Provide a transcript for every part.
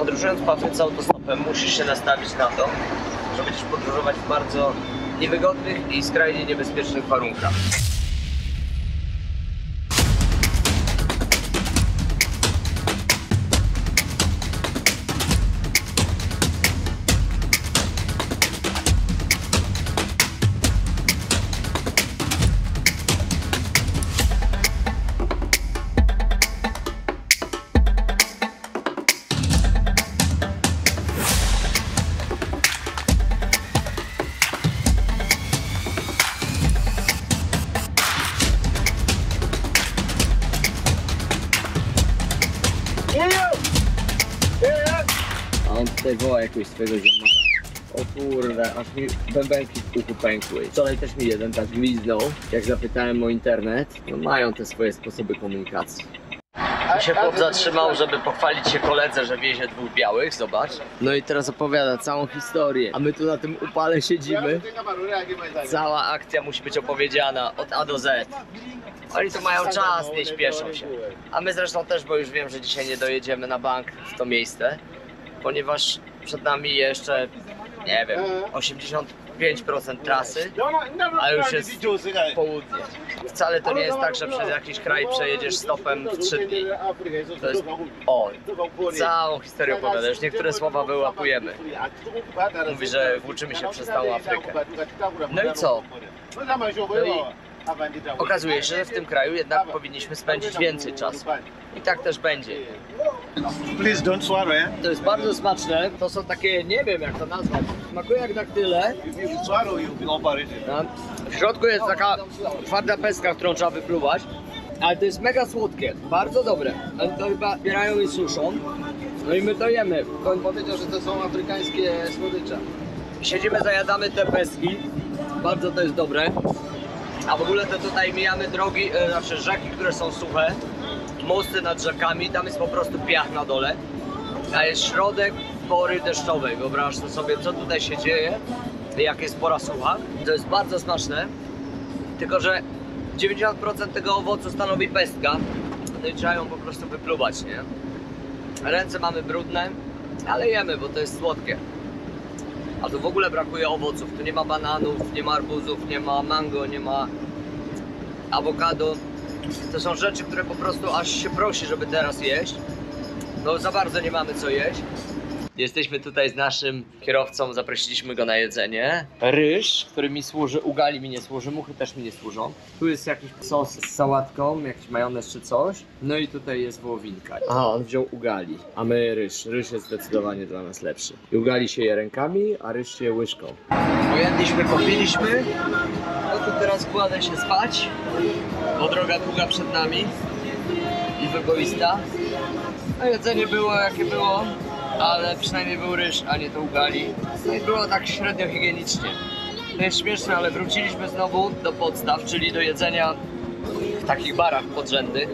Podróżując po Afryce autostopem musisz się nastawić na to, że będziesz podróżować w bardzo niewygodnych i skrajnie niebezpiecznych warunkach. A on tutaj woła jakiegoś swojego ziomara. O kurde, aż mi bębenki w uchu pękły. Wczoraj też mi jeden tak gwizdnął, jak zapytałem o internet. No mają te swoje sposoby komunikacji. I się chłop zatrzymał, żeby pochwalić się koledze, że wiezie dwóch białych, zobacz. No i teraz opowiada całą historię, a my tu na tym upale siedzimy. Cała akcja musi być opowiedziana od A do Z. Oni tu mają czas, nie śpieszą się. A my zresztą też, bo już wiem, że dzisiaj nie dojedziemy na bank w to miejsce, ponieważ przed nami jeszcze, nie wiem, 85% trasy, a już jest południe. Wcale to nie jest tak, że przez jakiś kraj przejedziesz stopem w 3 dni. To jest... O, całą historię opowiada, już niektóre słowa wyłapujemy. Mówi, że włóczymy się przez całą Afrykę. No i co? No i okazuje się, że w tym kraju jednak powinniśmy spędzić więcej czasu. I tak też będzie. Please don't swallow, eh? To jest bardzo smaczne. To są takie, nie wiem jak to nazwać. Smakuje jak daktyle. If you swallow, you'll be operated. W środku jest taka twarda pestka, którą trzeba wypluwać. Ale to jest mega słodkie. Bardzo dobre. Ale to chyba zbierają i suszą. No i my to jemy. On powiedział, że to są afrykańskie słodycze. Siedzimy, zajadamy te pestki. Bardzo to jest dobre. A w ogóle to tutaj mijamy drogi, znaczy rzeki, które są suche, mosty nad rzekami, tam jest po prostu piach na dole, a jest środek pory deszczowej. Wyobraź sobie, co tutaj się dzieje, jak jest pora sucha. To jest bardzo smaczne, tylko że 90% tego owocu stanowi pestka, no i trzeba ją po prostu wypluwać, nie? Ręce mamy brudne, ale jemy, bo to jest słodkie. A tu w ogóle brakuje owoców, tu nie ma bananów, nie ma arbuzów, nie ma mango, nie ma awokado. To są rzeczy, które po prostu aż się prosi, żeby teraz jeść. No za bardzo nie mamy co jeść. Jesteśmy tutaj z naszym kierowcą, zaprosiliśmy go na jedzenie. Ryż, który mi służy, ugali mi nie służy, muchy też mi nie służą. Tu jest jakiś sos z sałatką, jakiś majonez czy coś. No i tutaj jest wołowinka. A, on wziął ugali, a my ryż. Ryż jest zdecydowanie dla nas lepszy. I ugali się je rękami, a ryż się je łyżką. Pojedliśmy, popiliśmy. No to teraz kładę się spać, bo droga długa przed nami i wyboista. No jedzenie było jakie było, ale przynajmniej był ryż, a nie to ugali. No i było tak średnio higienicznie. To jest śmieszne, ale wróciliśmy znowu do podstaw, czyli do jedzenia w takich barach podrzędnych,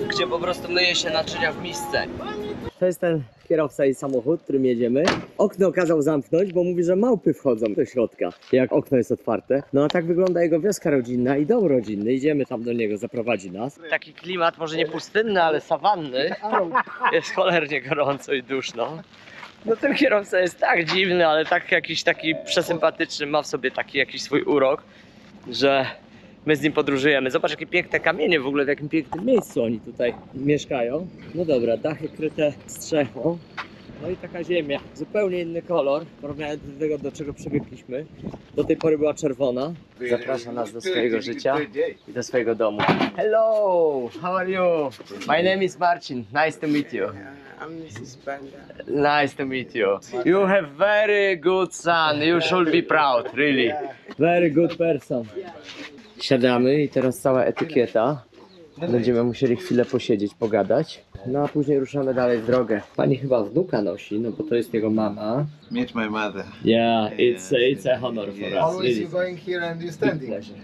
gdzie po prostu myje się naczynia w misce. To jest ten kierowca i samochód, którym jedziemy. Okno kazał zamknąć, bo mówi, że małpy wchodzą do środka, jak okno jest otwarte. No a tak wygląda jego wioska rodzinna i dom rodzinny. Idziemy tam do niego, zaprowadzi nas. Taki klimat, może nie pustynny, ale sawanny. Jest cholernie gorąco i duszno. No ten kierowca jest tak dziwny, ale tak jakiś taki przesympatyczny, ma w sobie taki jakiś swój urok, że my z nim podróżujemy. Zobacz, jakie piękne kamienie, w ogóle w jakim pięknym miejscu oni tutaj mieszkają. No dobra, dachy kryte strzechą. No i taka ziemia, zupełnie inny kolor, porównując do tego, do czego przywykliśmy. Do tej pory była czerwona. Zaprasza nas do swojego życia i do swojego domu. Hello, how are you? My name is Marcin, nice to meet you. I'm Mrs. Benda. Nice to meet you. You have very good son, you should be proud, really. Very good person. Siadamy i teraz cała etykieta. Będziemy musieli chwilę posiedzieć, pogadać. No a później ruszamy dalej w drogę. Pani chyba wnuka nosi, no bo to jest jego mama. Meet my mother. Yeah, it's a honor for us. Always Really. you going here and you standing. pleasure.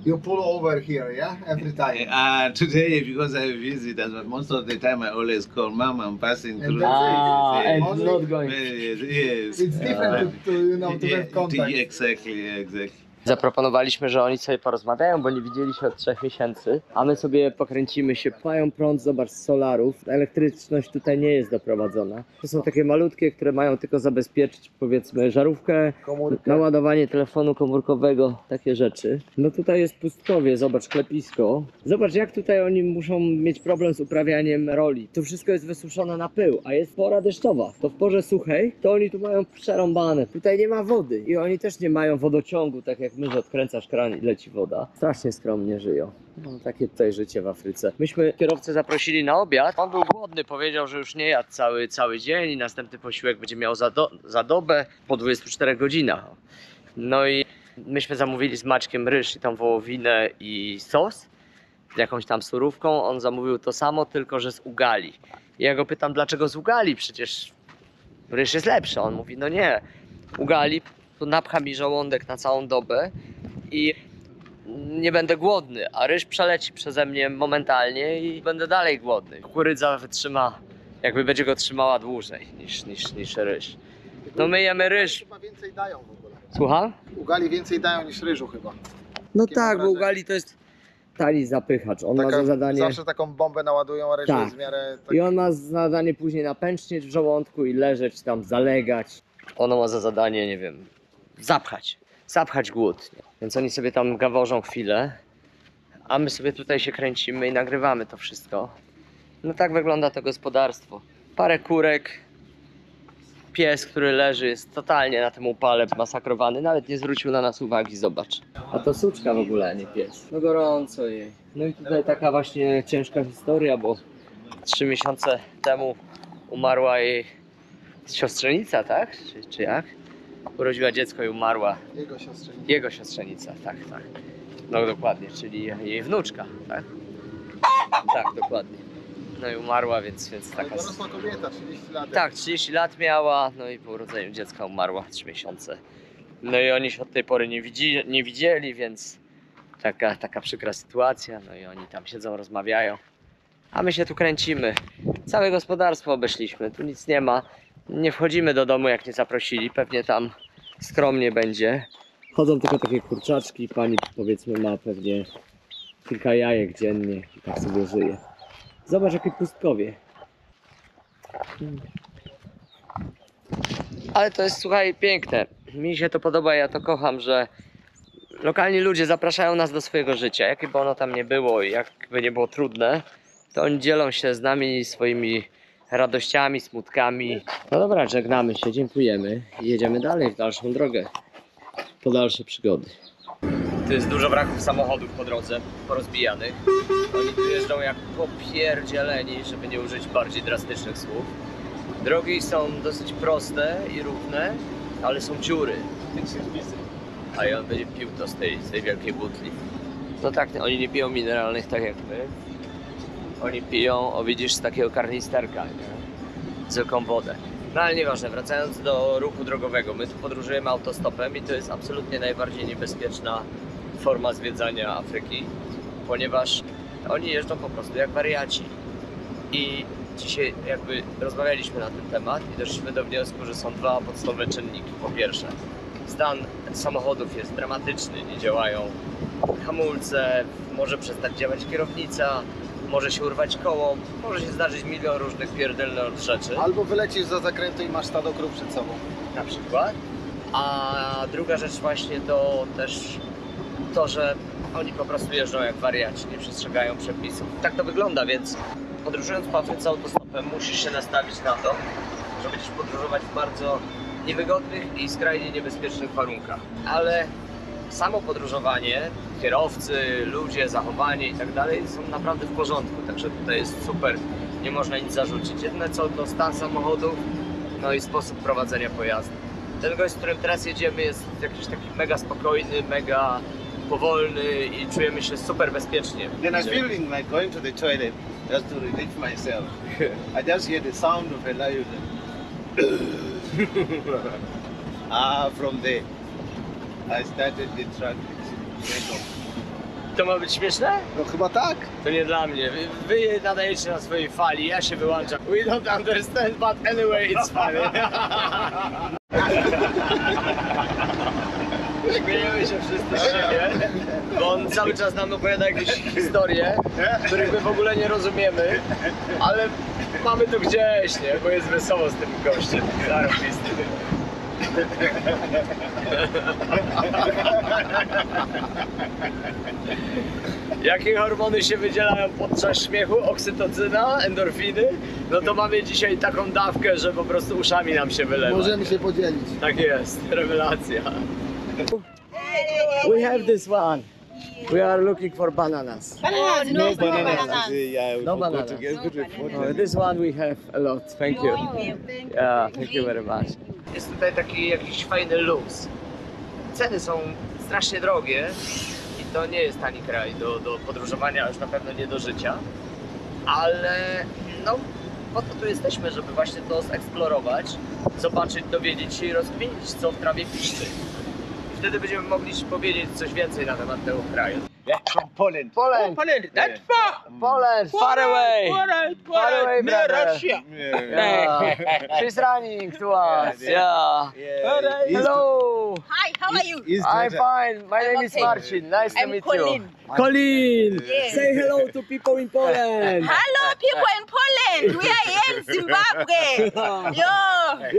You pull over here, yeah? Every time. Today, because I visit, but most of the time I always call Mom, I'm passing through. And Only- not going. Yes, yes. It's different to you know, to have contact. Exactly, exactly. Zaproponowaliśmy, że oni sobie porozmawiają, bo nie widzieli się od 3 miesięcy, a my sobie pokręcimy się. Mają prąd, zobacz, z solarów. Elektryczność tutaj nie jest doprowadzona. To są takie malutkie, które mają tylko zabezpieczyć, powiedzmy, żarówkę, naładowanie telefonu komórkowego, takie rzeczy. No tutaj jest pustkowie, zobacz, klepisko. Zobacz, jak tutaj oni muszą mieć problem z uprawianiem roli. To wszystko jest wysuszone na pył, a jest pora deszczowa. To w porze suchej, to oni tu mają przerąbane. Tutaj nie ma wody i oni też nie mają wodociągu, tak jak my, że odkręcasz kran i leci woda. Strasznie skromnie żyją. No, takie tutaj życie w Afryce. Myśmy kierowcę zaprosili na obiad. On był głodny, powiedział, że już nie jadł cały dzień i następny posiłek będzie miał za dobę po 24 godzinach. No i myśmy zamówili z Maćkiem ryż i tą wołowinę i sos z jakąś tam surówką. On zamówił to samo, tylko że z ugali. I ja go pytam, dlaczego z ugali? Przecież ryż jest lepszy. On mówi, no nie, ugali to napcha mi żołądek na całą dobę i nie będę głodny, a ryż przeleci przeze mnie momentalnie i będę dalej głodny. Kukurydza wytrzyma, jakby będzie go trzymała dłużej niż ryż. No my jemy ryż. Chyba więcej dają w ogóle. Słucham? Ugali więcej dają niż ryżu chyba. No Takie tak, mam bo wrażenie. ugali to jest tani zapychacz. On ma za zadanie... Zawsze taką bombę naładują, a ryż Tak. jest w miarę... Tak... I on ma za zadanie później napęcznieć w żołądku i leżeć tam, zalegać. Ono ma za zadanie, nie wiem, zapchać głód. Więc oni sobie tam gaworzą chwilę, a my sobie tutaj się kręcimy i nagrywamy to wszystko. No tak wygląda to gospodarstwo. Parę kurek, pies, który leży, jest totalnie na tym upale masakrowany, nawet nie zwrócił na nas uwagi, zobacz. A to suczka w ogóle, nie pies. No gorąco jej. No i tutaj taka właśnie ciężka historia, bo 3 miesiące temu umarła jej siostrzenica, tak? Czy jak? Urodziła dziecko i umarła. Jego siostrzenica. Jego siostrzenica, tak. No dokładnie, czyli jej wnuczka, tak? Tak, dokładnie. No i umarła, więc taka... Dorosła kobieta, 30 lat. Tak, 30 lat miała, no i po urodzeniu dziecka umarła 3 miesiące. No i oni się od tej pory nie widzieli, więc taka przykra sytuacja. No i oni tam siedzą, rozmawiają. A my się tu kręcimy. Całe gospodarstwo obeszliśmy, tu nic nie ma. Nie wchodzimy do domu, jak nie zaprosili, pewnie tam skromnie będzie. Chodzą tylko takie kurczaczki, pani powiedzmy ma pewnie kilka jajek dziennie i tak sobie żyje. Zobacz, jakie pustkowie. Ale to jest, słuchaj, piękne. Mi się to podoba, ja to kocham, że lokalni ludzie zapraszają nas do swojego życia. Jakie by ono tam nie było i jakby nie było trudne, to oni dzielą się z nami swoimi radościami, smutkami. No dobra, żegnamy się, dziękujemy i jedziemy dalej w dalszą drogę. Po dalsze przygody. Tu jest dużo wraków samochodów po drodze, porozbijanych. Oni tu jeżdżą jak popierdzieleni, żeby nie użyć bardziej drastycznych słów. Drogi są dosyć proste i równe, ale są dziury. A i on będzie pił to z tej wielkiej butli. No tak, oni nie piją mineralnych tak jak my. Oni piją, o widzisz, z takiego karnisterka, nie? Zwykłą wodę. No ale nieważne, wracając do ruchu drogowego. My tu podróżujemy autostopem i to jest absolutnie najbardziej niebezpieczna forma zwiedzania Afryki, ponieważ oni jeżdżą po prostu jak wariaci. I dzisiaj jakby rozmawialiśmy na ten temat i doszliśmy do wniosku, że są 2 podstawowe czynniki. Po pierwsze, stan samochodów jest dramatyczny, nie działają hamulce, może przestać działać kierownica, może się urwać koło, może się zdarzyć milion różnych pierdolnych rzeczy. Albo wylecisz za zakrętu i masz stado krów przed sobą. Na przykład. A druga rzecz właśnie to też to, że oni po prostu jeżdżą jak wariaci, nie przestrzegają przepisów. Tak to wygląda, więc podróżując po Afryce autostopem musisz się nastawić na to, że będziesz podróżować w bardzo niewygodnych i skrajnie niebezpiecznych warunkach. Ale samo podróżowanie, kierowcy, ludzie, zachowanie i tak dalej są naprawdę w porządku, także tutaj jest super, nie można nic zarzucić. Jedyne co to stan samochodów, no i sposób prowadzenia pojazdu. Ten gość, z którym teraz jedziemy, jest jakiś taki mega spokojny, mega powolny i czujemy się super bezpiecznie. Then I feel like going to the toilet just to relieve myself. I just hear the sound of a lion. From there, I started the truck. To ma być śmieszne? No chyba tak. To nie dla mnie. Wy nadajecie na swojej fali, ja się wyłączam. We don't understand, but anyway it's funny. Śmiejemy się wszyscy z siebie, bo on cały czas nam opowiada jakieś historie, których my w ogóle nie rozumiemy, ale mamy to gdzieś, nie? Bo jest wesoło z tym gościem. Zarobisty. Jakie hormony się wydzielają podczas śmiechu? Oksytocyna, endorfiny? No to mamy dzisiaj taką dawkę, że po prostu uszami nam się wylewa. Możemy się podzielić. Tak jest, rewelacja. We have this one. We are looking for bananas. Bananas, no bananas. Yeah, No we'll go bananas. together with food. Oh, this one we have a lot. Thank you. Yeah, thank you very much. Jest tutaj taki jakiś fajny luz. Ceny są strasznie drogie i to nie jest tani kraj do podróżowania, już na pewno nie do życia. Ale no, po to tu jesteśmy, żeby właśnie to zeksplorować, zobaczyć, dowiedzieć się i rozkminić, co w trawie piszczy. I wtedy będziemy mogli powiedzieć coś więcej na temat tego kraju. Yeah, from Poland. Poland! That's far. Poland! Far away! Far away, near brother. Russia. Yeah. She's running to us. Yeah. Yeah. Hello. Hi, how are you? Is I'm fine. My name is okay. Marcin. Nice to I'm meet Colin. you. Colin. Yes. Say hello to people in Poland. Hello, people in Poland. We are here in Zimbabwe. Yo,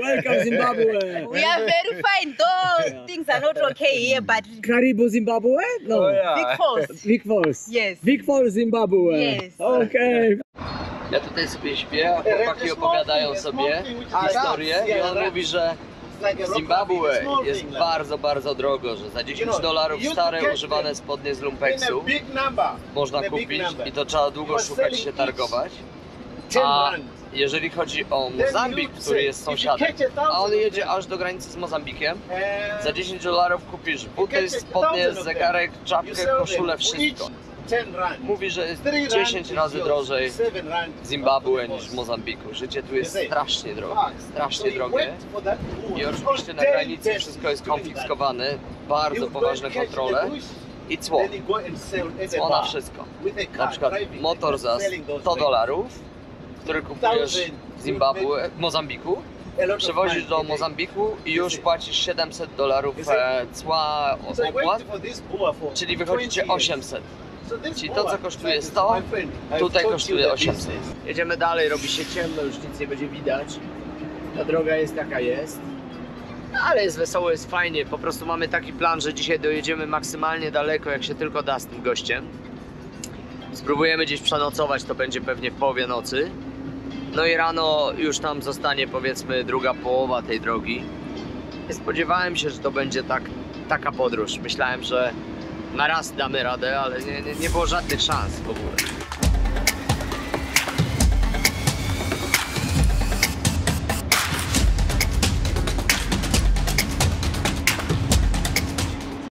Welcome Zimbabwe. we are very fine, though things are not okay here, but Karibu Zimbabwe? No. big force. Big Falls. Yes. Big Falls Zimbabwe. Yes. Okay. Ja tutaj sobie śpię, a chłopaki opowiadają sobie historię i on mówi, że w Zimbabwe jest bardzo, bardzo drogo, że za $10 stare używane spodnie z lumpeksu można kupić i to trzeba długo szukać się targować. A jeżeli chodzi o Mozambik, który jest sąsiadem, a on jedzie aż do granicy z Mozambikiem, za $10 kupisz buty, spodnie, zegarek, czapkę, koszulę, wszystko. Mówi, że jest 10 razy drożej w Zimbabwe niż w Mozambiku. Życie tu jest strasznie drogie. I oczywiście na granicy wszystko jest konfiskowane, bardzo poważne kontrole i cło. Cło na wszystko. Na przykład motor za $100, który kupujesz w Zimbabwe, w Mozambiku, przywozisz do Mozambiku i już płacisz $700 cła, opłat, czyli wychodzi ci 800. Czyli to, co kosztuje 100, tutaj kosztuje 800. Jedziemy dalej, robi się ciemno, już nic nie będzie widać. Ta droga jest jaka jest. Ale jest wesoło, jest fajnie. Po prostu mamy taki plan, że dzisiaj dojedziemy maksymalnie daleko, jak się tylko da z tym gościem. Spróbujemy gdzieś przenocować, to będzie pewnie w połowie nocy. No i rano już tam zostanie, powiedzmy, druga połowa tej drogi. Nie spodziewałem się, że to będzie taka podróż. Myślałem, że na raz damy radę, ale nie było żadnych szans w ogóle.